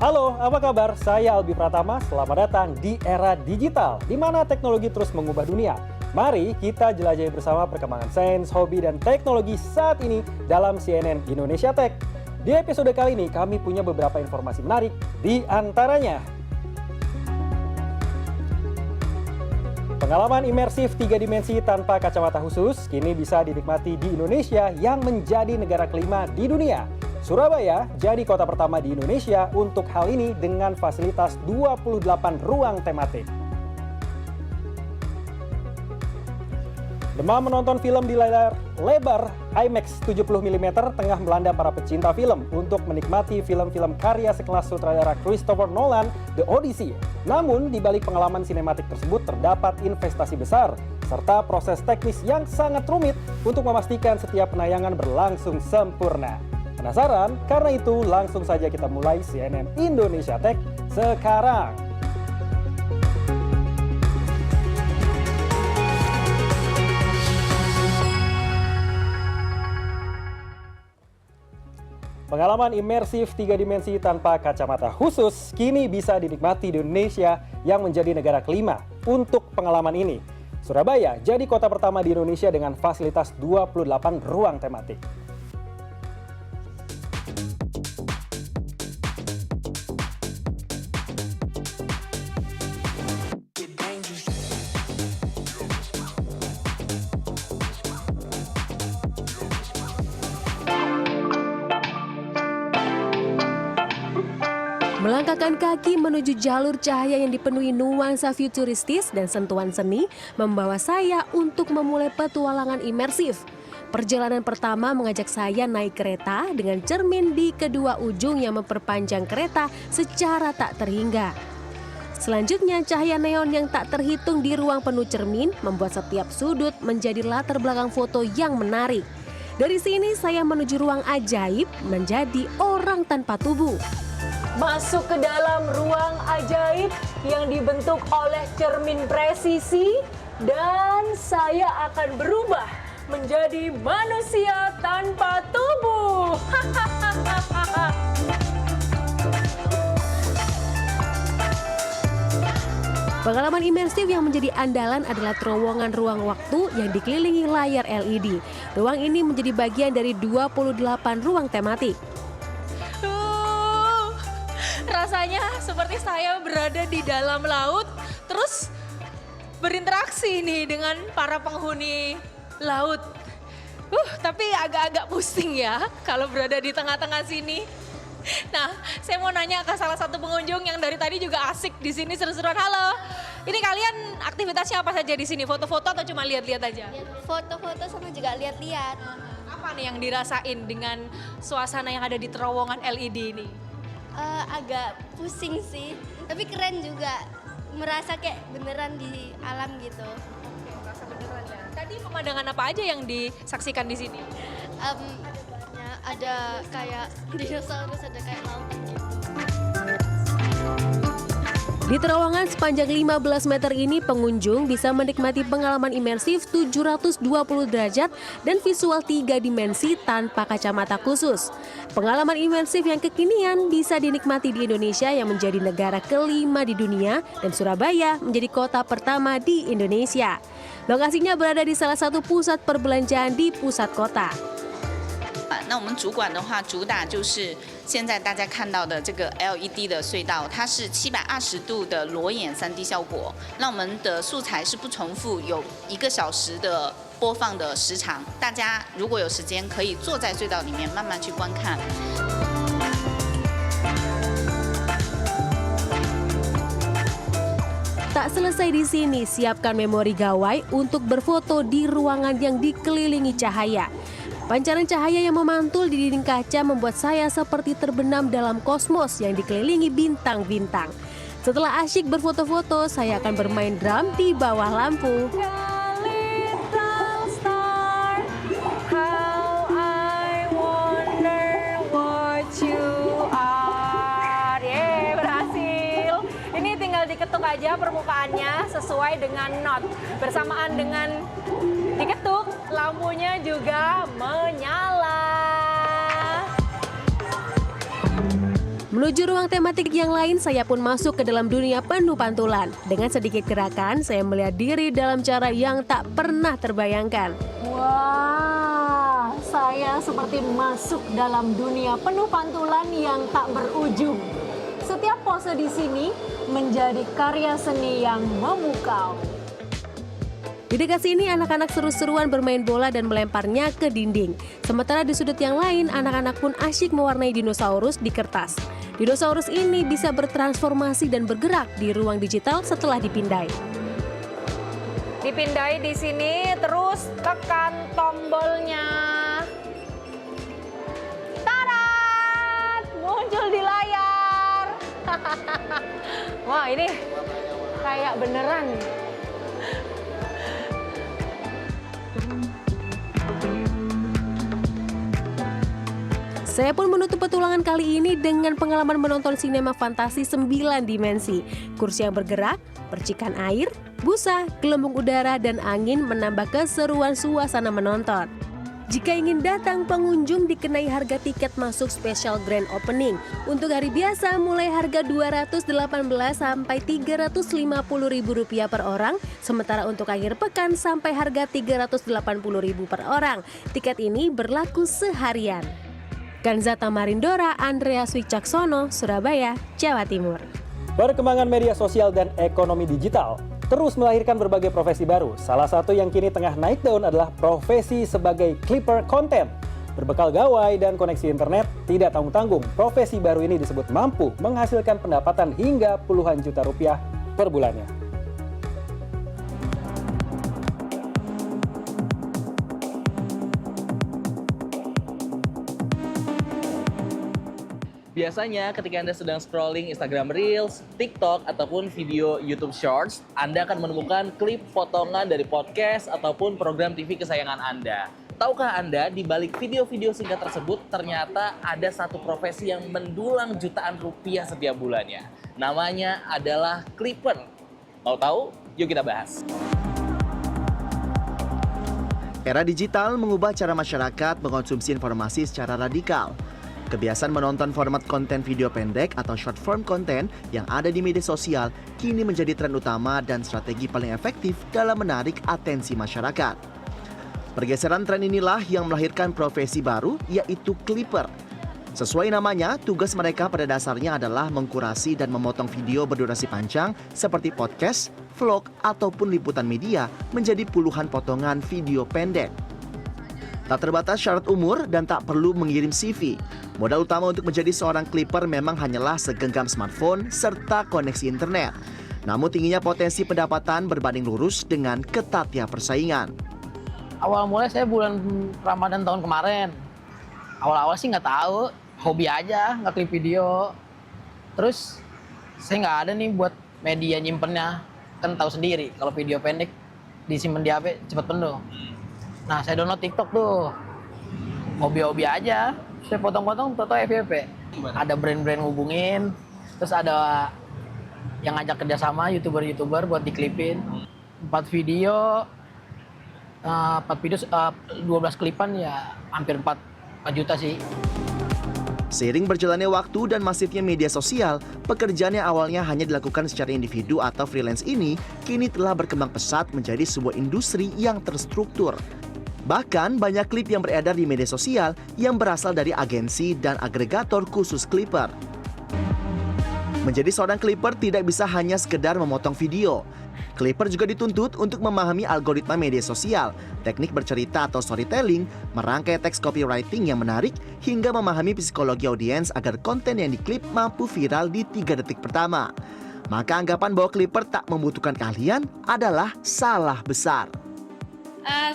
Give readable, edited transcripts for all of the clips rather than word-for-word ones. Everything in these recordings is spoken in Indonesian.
Halo, apa kabar? Saya Albi Pratama. Selamat datang di era digital, di mana teknologi terus mengubah dunia. Mari kita jelajahi bersama perkembangan sains, hobi, dan teknologi saat ini dalam CNN Indonesia Tech. Di episode kali ini, kami punya beberapa informasi menarik, di antaranya pengalaman imersif 3 dimensi tanpa kacamata khusus kini bisa dinikmati di Indonesia yang menjadi negara kelima di dunia. Surabaya jadi kota pertama di Indonesia untuk hal ini dengan fasilitas 28 ruang tematik. Demam menonton film di layar lebar IMAX 70mm tengah melanda para pecinta film untuk menikmati film-film karya sekelas sutradara Christopher Nolan, The Odyssey. Namun, di balik pengalaman sinematik tersebut terdapat investasi besar, serta proses teknis yang sangat rumit untuk memastikan setiap penayangan berlangsung sempurna. Penasaran? Karena itu langsung saja kita mulai CNN Indonesia Tech sekarang. Pengalaman imersif 3 dimensi tanpa kacamata khusus kini bisa dinikmati di Indonesia yang menjadi negara kelima untuk pengalaman ini. Surabaya jadi kota pertama di Indonesia dengan fasilitas 28 ruang tematik. Melangkahkan kaki menuju jalur cahaya yang dipenuhi nuansa futuristis dan sentuhan seni membawa saya untuk memulai petualangan imersif. Perjalanan pertama mengajak saya naik kereta dengan cermin di kedua ujung yang memperpanjang kereta secara tak terhingga. Selanjutnya, cahaya neon yang tak terhitung di ruang penuh cermin membuat setiap sudut menjadi latar belakang foto yang menarik. Dari sini saya menuju ruang ajaib menjadi orang tanpa tubuh. Masuk ke dalam ruang ajaib yang dibentuk oleh cermin presisi dan saya akan berubah menjadi manusia tanpa tubuh. Pengalaman imersif yang menjadi andalan adalah terowongan ruang waktu yang dikelilingi layar LED. Ruang ini menjadi bagian dari 28 ruang tematik. Rasanya seperti saya berada di dalam laut, terus berinteraksi nih dengan para penghuni laut. Tapi agak-agak pusing ya kalau berada di tengah-tengah sini. Nah, saya mau nanya ke salah satu pengunjung yang dari tadi juga asik di sini seru-seruan. Halo, ini kalian aktivitasnya apa saja di sini? Foto-foto atau cuma lihat-lihat aja? Foto-foto sama juga lihat-lihat. Apa nih yang dirasain dengan suasana yang ada di terowongan LED ini? Agak pusing sih, tapi keren juga. Merasa kayak beneran di alam gitu. Oke, merasa beneran ya. Tadi pemandangan apa aja yang disaksikan di sini? Ada kayak dinosaurus, ada kayak lautan gitu. Di terowongan sepanjang 15 meter ini pengunjung bisa menikmati pengalaman imersif 720 derajat dan visual 3 dimensi tanpa kacamata khusus. Pengalaman imersif yang kekinian bisa dinikmati di Indonesia yang menjadi negara kelima di dunia dan Surabaya menjadi kota pertama di Indonesia. Lokasinya berada di salah satu pusat perbelanjaan di pusat kota. 那我们主管的话，主打就是现在大家看到的这个 LED 的隧道，它是720度的裸眼3D 效果。那我们的素材是不重复，有1个小时的播放的时长。大家如果有时间，可以坐在隧道里面慢慢去观看。 Tak selesai di sini, siapkan memori gawai untuk berfoto di ruangan yang dikelilingi cahaya. Pancaran cahaya yang memantul di dinding kaca membuat saya seperti terbenam dalam kosmos yang dikelilingi bintang-bintang. Setelah asyik berfoto-foto, saya akan bermain drum di bawah lampu. Diketuk aja permukaannya sesuai dengan not. Bersamaan dengan diketuk, lampunya juga menyala. Menuju ruang tematik yang lain, saya pun masuk ke dalam dunia penuh pantulan. Dengan sedikit gerakan, saya melihat diri dalam cara yang tak pernah terbayangkan. Wah, saya seperti masuk dalam dunia penuh pantulan yang tak berujung. Setiap pose di sini menjadi karya seni yang memukau. Di dekat sini, anak-anak seru-seruan bermain bola dan melemparnya ke dinding. Sementara di sudut yang lain, anak-anak pun asyik mewarnai dinosaurus di kertas. Dinosaurus ini bisa bertransformasi dan bergerak di ruang digital setelah dipindai. Dipindai di sini, terus tekan tombolnya. Tadat! Muncul di layar. Wah, ini kayak beneran. Saya pun menutup petualangan kali ini dengan pengalaman menonton sinema fantasi 9 dimensi. Kursi yang bergerak, percikan air, busa, gelembung udara, dan angin menambah keseruan suasana menonton. Jika ingin datang, pengunjung dikenai harga tiket masuk special grand opening. Untuk hari biasa mulai harga Rp218 sampai Rp350.000 per orang, sementara untuk akhir pekan sampai harga Rp380.000 per orang. Tiket ini berlaku seharian. Kanzata Marindora, Andreas Wicaksono, Surabaya, Jawa Timur. Perkembangan media sosial dan ekonomi digital terus melahirkan berbagai profesi baru. Salah satu yang kini tengah naik daun adalah profesi sebagai clipper konten. Berbekal gawai dan koneksi internet, tidak tanggung-tanggung, profesi baru ini disebut mampu menghasilkan pendapatan hingga puluhan juta rupiah per bulannya. Biasanya ketika Anda sedang scrolling Instagram Reels, TikTok, ataupun video YouTube Shorts, Anda akan menemukan klip potongan dari podcast ataupun program TV kesayangan Anda. Tahukah Anda, di balik video-video singkat tersebut, ternyata ada satu profesi yang mendulang jutaan rupiah setiap bulannya. Namanya adalah clipper. Mau tahu? Yuk kita bahas. Era digital mengubah cara masyarakat mengkonsumsi informasi secara radikal. Kebiasaan menonton format konten video pendek atau short form konten yang ada di media sosial kini menjadi tren utama dan strategi paling efektif dalam menarik atensi masyarakat. Pergeseran tren inilah yang melahirkan profesi baru, yaitu clipper. Sesuai namanya, tugas mereka pada dasarnya adalah mengkurasi dan memotong video berdurasi panjang seperti podcast, vlog, ataupun liputan media menjadi puluhan potongan video pendek. Tak terbatas syarat umur dan tak perlu mengirim CV. Modal utama untuk menjadi seorang clipper memang hanyalah segenggam smartphone serta koneksi internet. Namun tingginya potensi pendapatan berbanding lurus dengan ketatnya persaingan. Awal mulai saya bulan Ramadan tahun kemarin. Awal-awal sih nggak tahu, hobi aja, nggak klip video. Terus saya nggak ada nih buat media nyimpennya. Kan tahu sendiri kalau video pendek disimpan di HP cepat penuh. Nah, saya download TikTok tuh. Hobi-hobi aja. Saya potong-potong toto FYP. Ada brand-brand ngubungin, terus ada yang ngajak kerjasama YouTuber buat diklipin. 4 video 12 klipan ya hampir 4 juta sih. Seiring berjalannya waktu dan masifnya media sosial, pekerjaan yang awalnya hanya dilakukan secara individu atau freelance ini kini telah berkembang pesat menjadi sebuah industri yang terstruktur. Bahkan banyak klip yang beredar di media sosial yang berasal dari agensi dan agregator khusus clipper. Menjadi seorang clipper tidak bisa hanya sekedar memotong video. Clipper juga dituntut untuk memahami algoritma media sosial, teknik bercerita atau storytelling, merangkai teks copywriting yang menarik, hingga memahami psikologi audiens agar konten yang diklip mampu viral di 3 detik pertama. Maka anggapan bahwa clipper tak membutuhkan keahlian adalah salah besar.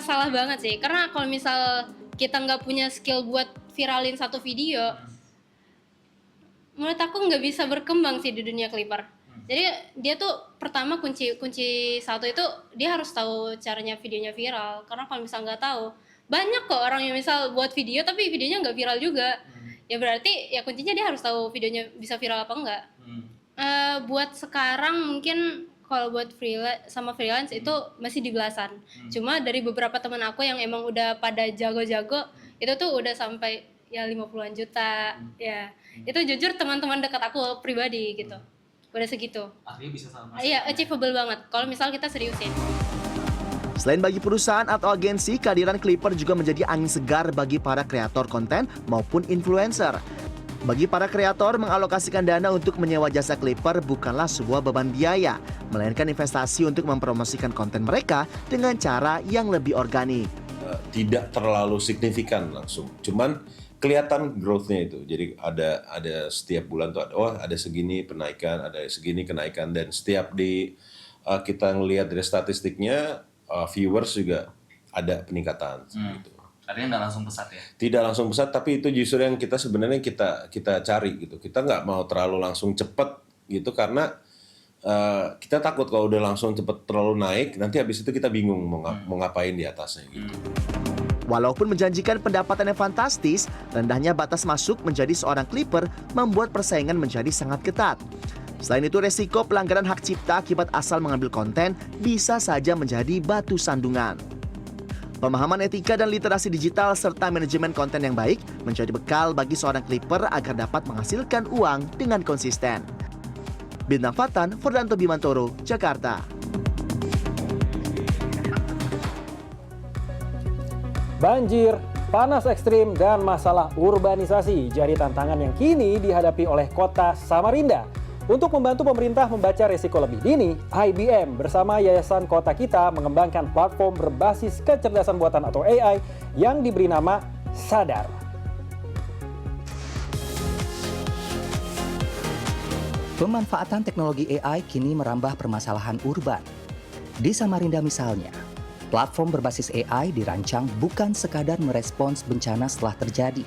Salah banget sih, karena kalau misal kita nggak punya skill buat viralin satu video, menurut aku nggak bisa berkembang sih di dunia clipper. Jadi dia tuh pertama kunci satu itu dia harus tahu caranya videonya viral. Karena kalau misal nggak tahu, banyak kok orang yang misal buat video tapi videonya nggak viral juga. Ya berarti ya kuncinya dia harus tahu videonya bisa viral apa enggak. Buat sekarang mungkin kalau buat freelance itu masih di belasan. Cuma dari beberapa teman aku yang emang udah pada jago-jago itu tuh udah sampai ya 50-an juta. Ya. Itu jujur teman-teman dekat aku pribadi gitu. Udah segitu. Artinya bisa sama. Iya, achievable banget kalau misal kita seriusin. Selain bagi perusahaan atau agensi, kehadiran Clipper juga menjadi angin segar bagi para kreator konten maupun influencer. Bagi para kreator, mengalokasikan dana untuk menyewa jasa Clipper bukanlah sebuah beban biaya, melainkan investasi untuk mempromosikan konten mereka dengan cara yang lebih organik. Tidak terlalu signifikan langsung, cuman kelihatan growth-nya itu. Jadi ada setiap bulan tuh ada segini penaikan, ada segini kenaikan, dan setiap kita ngelihat dari statistiknya, viewers juga ada peningkatan. Gitu. Artinya nggak langsung pesat ya? Tidak langsung pesat, tapi itu justru yang kita sebenarnya kita cari gitu. Kita nggak mau terlalu langsung cepet gitu, karena kita takut kalau udah langsung cepet terlalu naik, nanti habis itu kita bingung mau ngapain di atasnya gitu. Walaupun menjanjikan pendapatan yang fantastis, rendahnya batas masuk menjadi seorang Clipper membuat persaingan menjadi sangat ketat. Selain itu, resiko pelanggaran hak cipta akibat asal mengambil konten bisa saja menjadi batu sandungan. Pemahaman etika dan literasi digital serta manajemen konten yang baik menjadi bekal bagi seorang Clipper agar dapat menghasilkan uang dengan konsisten. Bintang Fatan, Ferdanto Bimantoro, Jakarta. Banjir, panas ekstrim, dan masalah urbanisasi jadi tantangan yang kini dihadapi oleh kota Samarinda. Untuk membantu pemerintah membaca risiko lebih dini, IBM bersama Yayasan Kota Kita mengembangkan platform berbasis kecerdasan buatan atau AI yang diberi nama Sadar. Pemanfaatan teknologi AI kini merambah permasalahan urban. Di Samarinda misalnya, platform berbasis AI dirancang bukan sekadar merespons bencana setelah terjadi,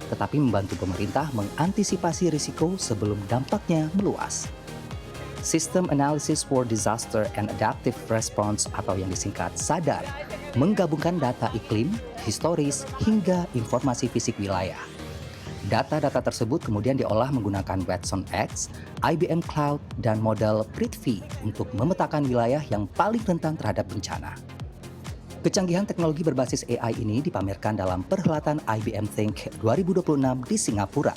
tetapi membantu pemerintah mengantisipasi risiko sebelum dampaknya meluas. System Analysis for Disaster and Adaptive Response atau yang disingkat SADAR menggabungkan data iklim, historis, hingga informasi fisik wilayah. Data-data tersebut kemudian diolah menggunakan Watson X, IBM Cloud, dan model Prithvi untuk memetakan wilayah yang paling rentan terhadap bencana. Kecanggihan teknologi berbasis AI ini dipamerkan dalam perhelatan IBM Think 2026 di Singapura.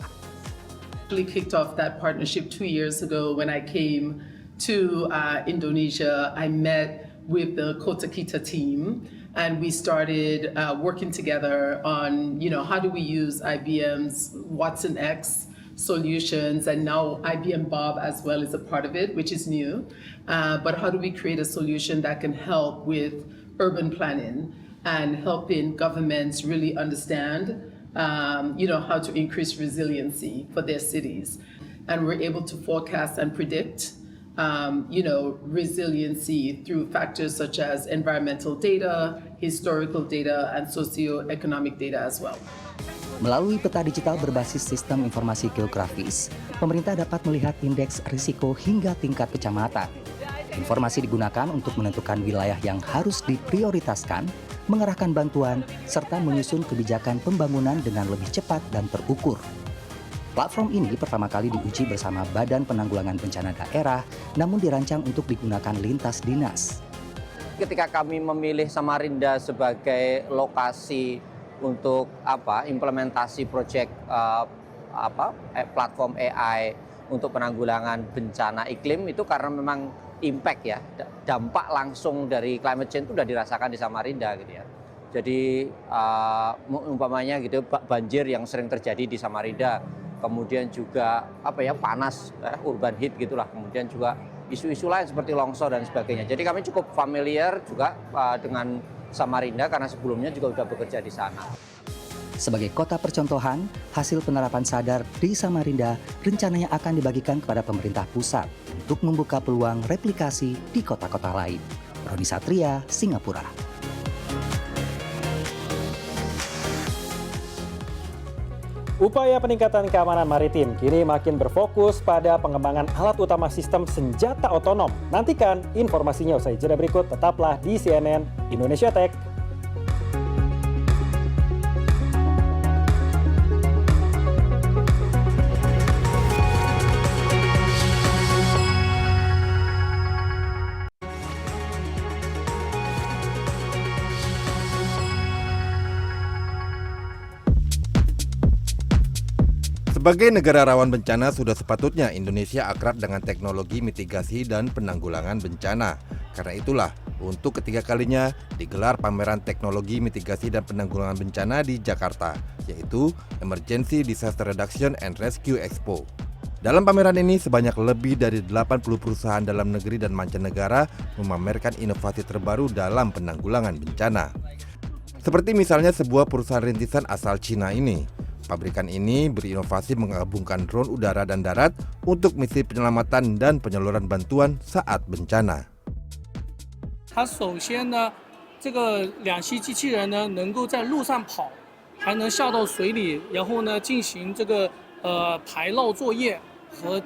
We kicked off that partnership 2 years ago when I came to Indonesia. I met with the Kota Kita team and we started working together on, how do we use IBM's Watson X solutions, and now IBM Bob as well is a part of it, which is new. But how do we create a solution that can help with urban planning and helping governments really understand, how to increase resiliency for their cities. And we're able to forecast and predict, resiliency through factors such as environmental data, historical data, and socioeconomic data as well. Melalui peta digital berbasis sistem informasi geografis, pemerintah dapat melihat indeks risiko hingga tingkat kecamatan. Informasi digunakan untuk menentukan wilayah yang harus diprioritaskan, mengerahkan bantuan, serta menyusun kebijakan pembangunan dengan lebih cepat dan terukur. Platform ini pertama kali diuji bersama Badan Penanggulangan Bencana Daerah, namun dirancang untuk digunakan lintas dinas. Ketika kami memilih Samarinda sebagai lokasi untuk implementasi proyek platform AI untuk penanggulangan bencana iklim, itu karena memang impact ya, dampak langsung dari climate change itu sudah dirasakan di Samarinda gitu ya. Jadi umpamanya gitu banjir yang sering terjadi di Samarinda, kemudian juga panas, urban heat gitulah, kemudian juga isu-isu lain seperti longsor dan sebagainya. Jadi kami cukup familiar juga dengan Samarinda karena sebelumnya juga sudah bekerja di sana. Sebagai kota percontohan, hasil penerapan SADAR di Samarinda rencananya akan dibagikan kepada pemerintah pusat untuk membuka peluang replikasi di kota-kota lain. Roni Satria, Singapura. Upaya peningkatan keamanan maritim kini makin berfokus pada pengembangan alat utama sistem senjata otonom. Nantikan informasinya usai jeda berikut, tetaplah di CNN Indonesia Tech. Sebagai negara rawan bencana, sudah sepatutnya Indonesia akrab dengan teknologi mitigasi dan penanggulangan bencana. Karena itulah, untuk ketiga kalinya digelar pameran teknologi mitigasi dan penanggulangan bencana di Jakarta, yaitu Emergency Disaster Reduction and Rescue Expo. Dalam pameran ini, sebanyak lebih dari 80 perusahaan dalam negeri dan mancanegara memamerkan inovasi terbaru dalam penanggulangan bencana. Seperti misalnya sebuah perusahaan rintisan asal Cina ini. Pabrikan ini berinovasi menggabungkan drone udara dan darat untuk misi penyelamatan dan penyaluran bantuan saat bencana. 它首先呢，这个两栖机器人呢能够在路上跑，还能下到水里，然后呢进行这个排涝作业和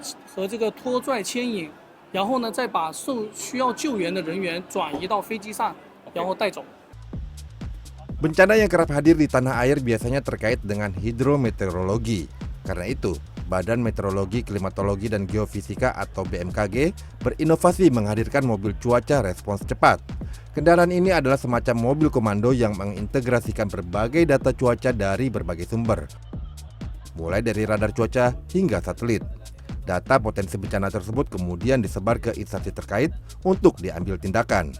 这个拖拽牵引，然后呢再把需要救援的人员转移到飞机上，然后带走。 Bencana yang kerap hadir di tanah air biasanya terkait dengan hidrometeorologi. Karena itu, Badan Meteorologi, Klimatologi, dan Geofisika atau BMKG berinovasi menghadirkan mobil cuaca respons cepat. Kendaraan ini adalah semacam mobil komando yang mengintegrasikan berbagai data cuaca dari berbagai sumber, mulai dari radar cuaca hingga satelit. Data potensi bencana tersebut kemudian disebar ke instansi terkait untuk diambil tindakan.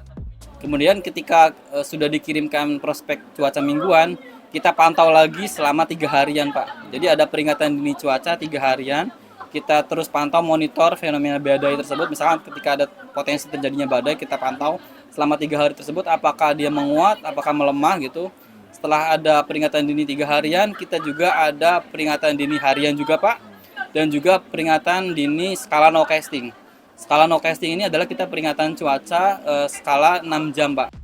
Kemudian ketika sudah dikirimkan prospek cuaca mingguan, kita pantau lagi selama 3 harian, Pak. Jadi ada peringatan dini cuaca 3 harian, kita terus pantau monitor fenomena badai tersebut. Misalkan ketika ada potensi terjadinya badai, kita pantau selama 3 hari tersebut apakah dia menguat, apakah melemah gitu. Setelah ada peringatan dini 3 harian, kita juga ada peringatan dini harian juga, Pak. Dan juga peringatan dini skala no casting. Skala no casting ini adalah kita peringatan cuaca skala 6 jam, Pak.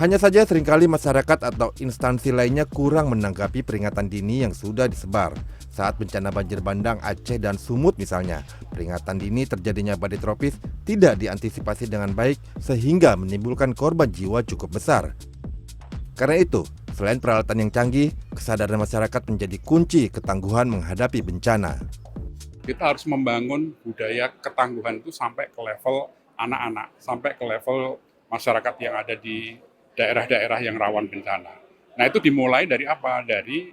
Hanya saja seringkali masyarakat atau instansi lainnya kurang menanggapi peringatan dini yang sudah disebar. Saat bencana banjir bandang Aceh dan Sumut misalnya, peringatan dini terjadinya badai tropis tidak diantisipasi dengan baik sehingga menimbulkan korban jiwa cukup besar. Karena itu, selain peralatan yang canggih, kesadaran masyarakat menjadi kunci ketangguhan menghadapi bencana. Kita harus membangun budaya ketangguhan itu sampai ke level anak-anak, sampai ke level masyarakat yang ada di daerah-daerah yang rawan bencana. Nah itu dimulai dari apa? Dari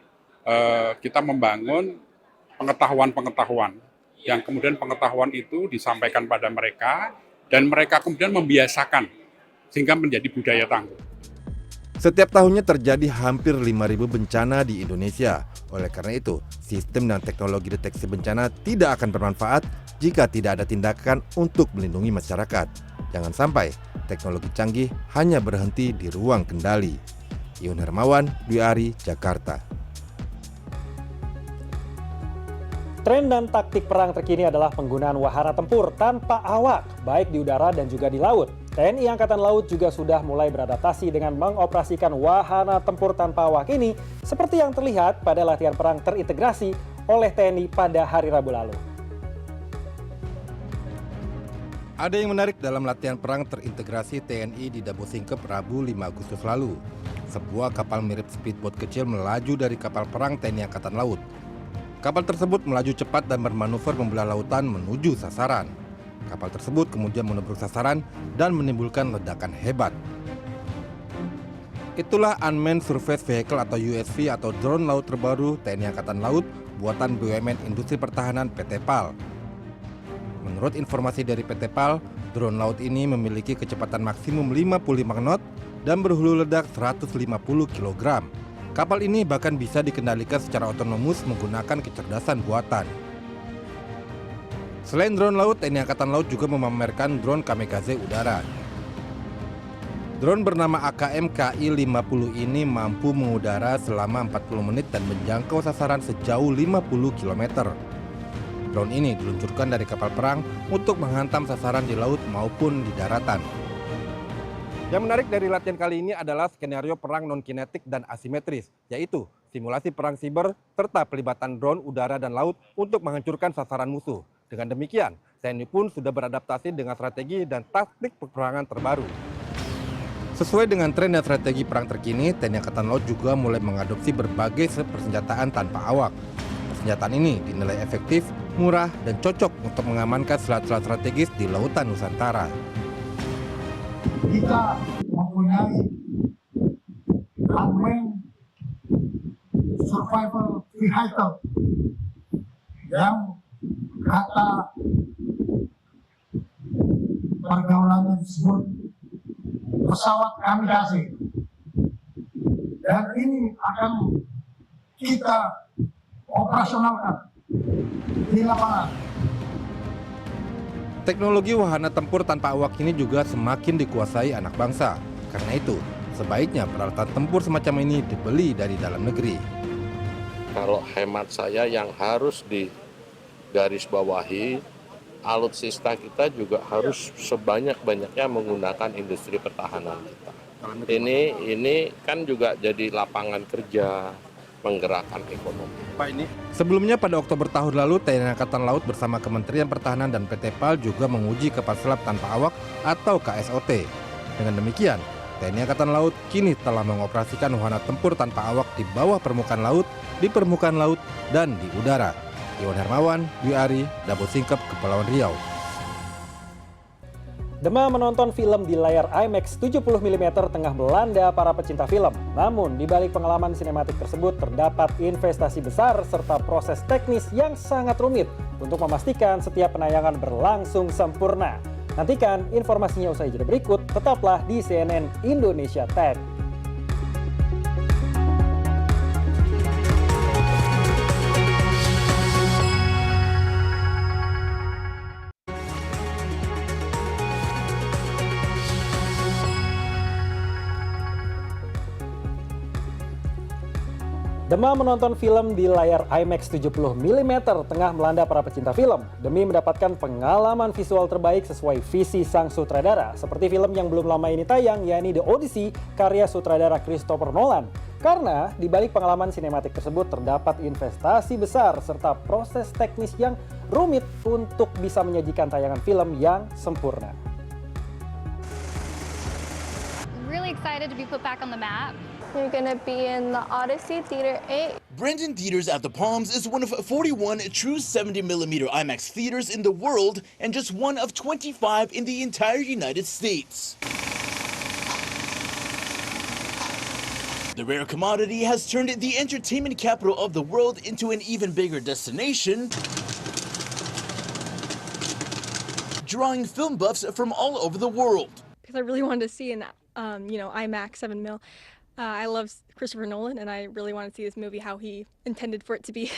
kita membangun pengetahuan-pengetahuan, yang kemudian pengetahuan itu disampaikan pada mereka, dan mereka kemudian membiasakan, sehingga menjadi budaya tangguh. Setiap tahunnya terjadi hampir 5.000 bencana di Indonesia. Oleh karena itu, sistem dan teknologi deteksi bencana tidak akan bermanfaat jika tidak ada tindakan untuk melindungi masyarakat. Jangan sampai teknologi canggih hanya berhenti di ruang kendali. Ion Hermawan, Dwi Ari, Jakarta. Tren dan taktik perang terkini adalah penggunaan wahana tempur tanpa awak, baik di udara dan juga di laut. TNI Angkatan Laut juga sudah mulai beradaptasi dengan mengoperasikan wahana tempur tanpa awak ini, seperti yang terlihat pada latihan perang terintegrasi oleh TNI pada hari Rabu lalu. Ada yang menarik dalam latihan perang terintegrasi TNI di Dabo Singkep Rabu 5 Agustus lalu. Sebuah kapal mirip speedboat kecil melaju dari kapal perang TNI Angkatan Laut. Kapal tersebut melaju cepat dan bermanuver membelah lautan menuju sasaran. Kapal tersebut kemudian menubruk sasaran dan menimbulkan ledakan hebat. Itulah Unmanned Surface Vehicle atau USV atau drone laut terbaru TNI Angkatan Laut buatan BUMN Industri Pertahanan PT PAL. Menurut informasi dari PT PAL, drone laut ini memiliki kecepatan maksimum 55 knot dan berhulu ledak 150 kg. Kapal ini bahkan bisa dikendalikan secara otonomus menggunakan kecerdasan buatan. Selain drone laut, TNI Angkatan Laut juga memamerkan drone kamikaze udara. Drone bernama AKM KI-50 ini mampu mengudara selama 40 menit dan menjangkau sasaran sejauh 50 km. Drone ini diluncurkan dari kapal perang untuk menghantam sasaran di laut maupun di daratan. Yang menarik dari latihan kali ini adalah skenario perang non-kinetik dan asimetris, yaitu simulasi perang siber serta pelibatan drone udara dan laut untuk menghancurkan sasaran musuh. Dengan demikian, TNI pun sudah beradaptasi dengan strategi dan taktik peperangan terbaru. Sesuai dengan tren dan strategi perang terkini, TNI Angkatan Laut juga mulai mengadopsi berbagai persenjataan tanpa awak. Persenjataan ini dinilai efektif, murah, dan cocok untuk mengamankan selat-selat strategis di lautan Nusantara. Kita mempunyai unmanned survival vehicle yang kata pergaulannya disebut pesawat kamikaze. Dan ini akan kita operasionalkan di lapangan. Teknologi wahana tempur tanpa awak ini juga semakin dikuasai anak bangsa. Karena itu, sebaiknya peralatan tempur semacam ini dibeli dari dalam negeri. Kalau hemat saya yang harus digarisbawahi, alutsista kita juga harus sebanyak-banyaknya menggunakan industri pertahanan kita. Ini kan juga jadi lapangan kerja, menggerakkan ekonomi. Sebelumnya pada Oktober tahun lalu, TNI Angkatan Laut bersama Kementerian Pertahanan dan PT PAL juga menguji kapal selam tanpa awak atau KSOT. Dengan demikian, TNI Angkatan Laut kini telah mengoperasikan wahana tempur tanpa awak di bawah permukaan laut, di permukaan laut, dan di udara. Iwan Hermawan, Dwi Ari, Dabo Singkep, Kepulauan Riau. Demam menonton film di layar IMAX 70 mm tengah melanda para pecinta film. Namun, di balik pengalaman sinematik tersebut terdapat investasi besar serta proses teknis yang sangat rumit untuk memastikan setiap penayangan berlangsung sempurna. Nantikan informasinya usai jeda berikut, tetaplah di CNN Indonesia Tech. Demam menonton film di layar IMAX 70 mm tengah melanda para pecinta film demi mendapatkan pengalaman visual terbaik sesuai visi sang sutradara. Seperti film yang belum lama ini tayang, yakni The Odyssey, karya sutradara Christopher Nolan. Karena di balik pengalaman sinematik tersebut terdapat investasi besar serta proses teknis yang rumit untuk bisa menyajikan tayangan film yang sempurna. Really excited to be put back on the map. You're gonna be in the Odyssey Theater 8. Brandon Theaters at the Palms is one of 41 true 70mm IMAX theaters in the world and just one of 25 in the entire United States. The rare commodity has turned the entertainment capital of the world into an even bigger destination, drawing film buffs from all over the world. Because I really wanted to see an IMAX 7mm. I love Christopher Nolan, and I really want to see this movie how he intended for it to be.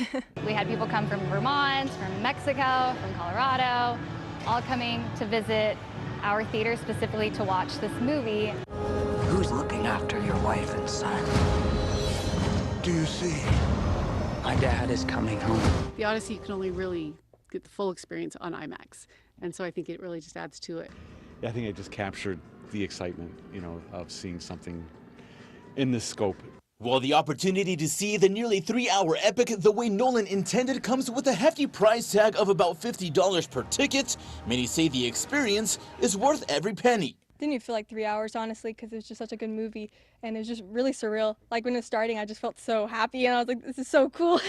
We had people come from Vermont, from Mexico, from Colorado, all coming to visit our theater specifically to watch this movie. Who's looking after your wife and son? Do you see? My dad is coming home. The Odyssey can only really get the full experience on IMAX, and so I think it really just adds to it. I think it just captured the excitement, of seeing something in this scope. While the opportunity to see the nearly 3-hour epic the way Nolan intended comes with a hefty price tag of about $50 per ticket, many say the experience is worth every penny. Didn't even feel like 3 hours, honestly, because it was just such a good movie, and it was just really surreal. Like when it was starting, I just felt so happy, and I was like, this is so cool.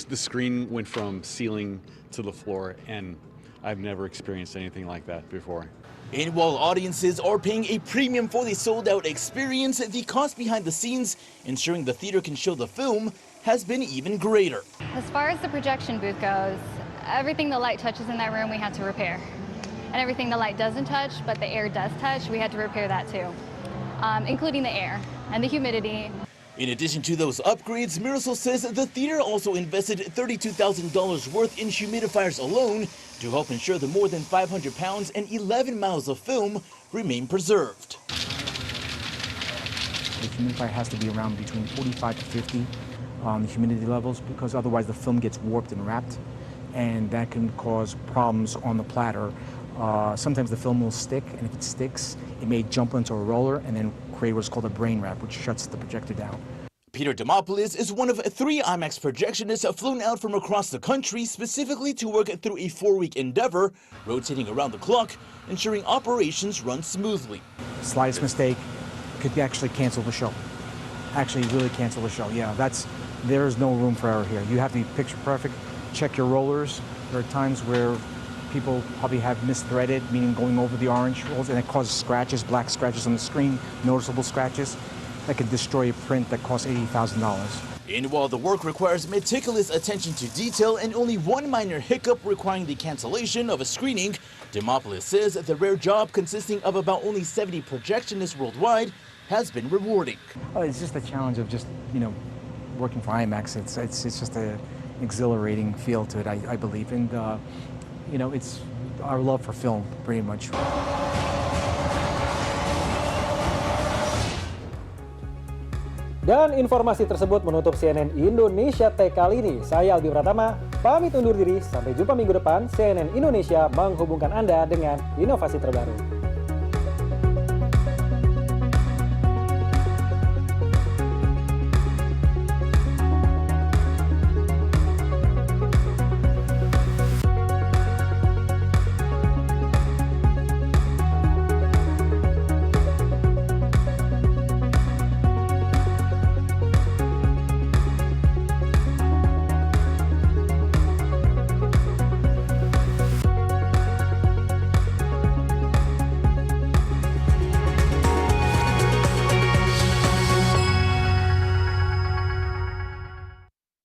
The screen went from ceiling to the floor, and I've never experienced anything like that before. And while audiences are paying a premium for the sold-out experience, the cost behind the scenes, ensuring the theater can show the film, has been even greater. As far as the projection booth goes, everything the light touches in that room we had to repair. And everything the light doesn't touch, but the air does touch, we had to repair that too, including the air and the humidity. In addition to those upgrades, Mirasol says the theater also invested $32,000 worth in humidifiers alone to help ensure the more than 500 pounds and 11 miles of film remain preserved. The humidifier has to be around between 45 to 50 the humidity levels, because otherwise the film gets warped and wrapped, and that can cause problems on the platter. Sometimes the film will stick, and if it sticks, it may jump into a roller and then create what's called a brain wrap, which shuts the projector down. Peter Demopoulos is one of 3 IMAX projectionists flown out from across the country specifically to work through a 4-week endeavor, rotating around the clock, ensuring operations run smoothly. Slightest mistake could actually cancel the show. Actually really cancel the show. Yeah, there's no room for error here. You have to be picture perfect, check your rollers. There are times where people probably have misthreaded, meaning going over the orange rolls, and it causes scratches, black scratches on the screen, noticeable scratches that could destroy a print that costs $80,000. And while the work requires meticulous attention to detail and only one minor hiccup requiring the cancellation of a screening, Demopoulos says that the rare job consisting of about only 70 projectionists worldwide has been rewarding. Oh, it's just the challenge of just, working for IMAX. It's just an exhilarating feel to it, I believe. And, it's our love for film, pretty much. Dan informasi tersebut menutup CNN Indonesia Tech kali ini. Saya Albi Pratama, pamit undur diri. Sampai jumpa minggu depan. CNN Indonesia menghubungkan Anda dengan inovasi terbaru.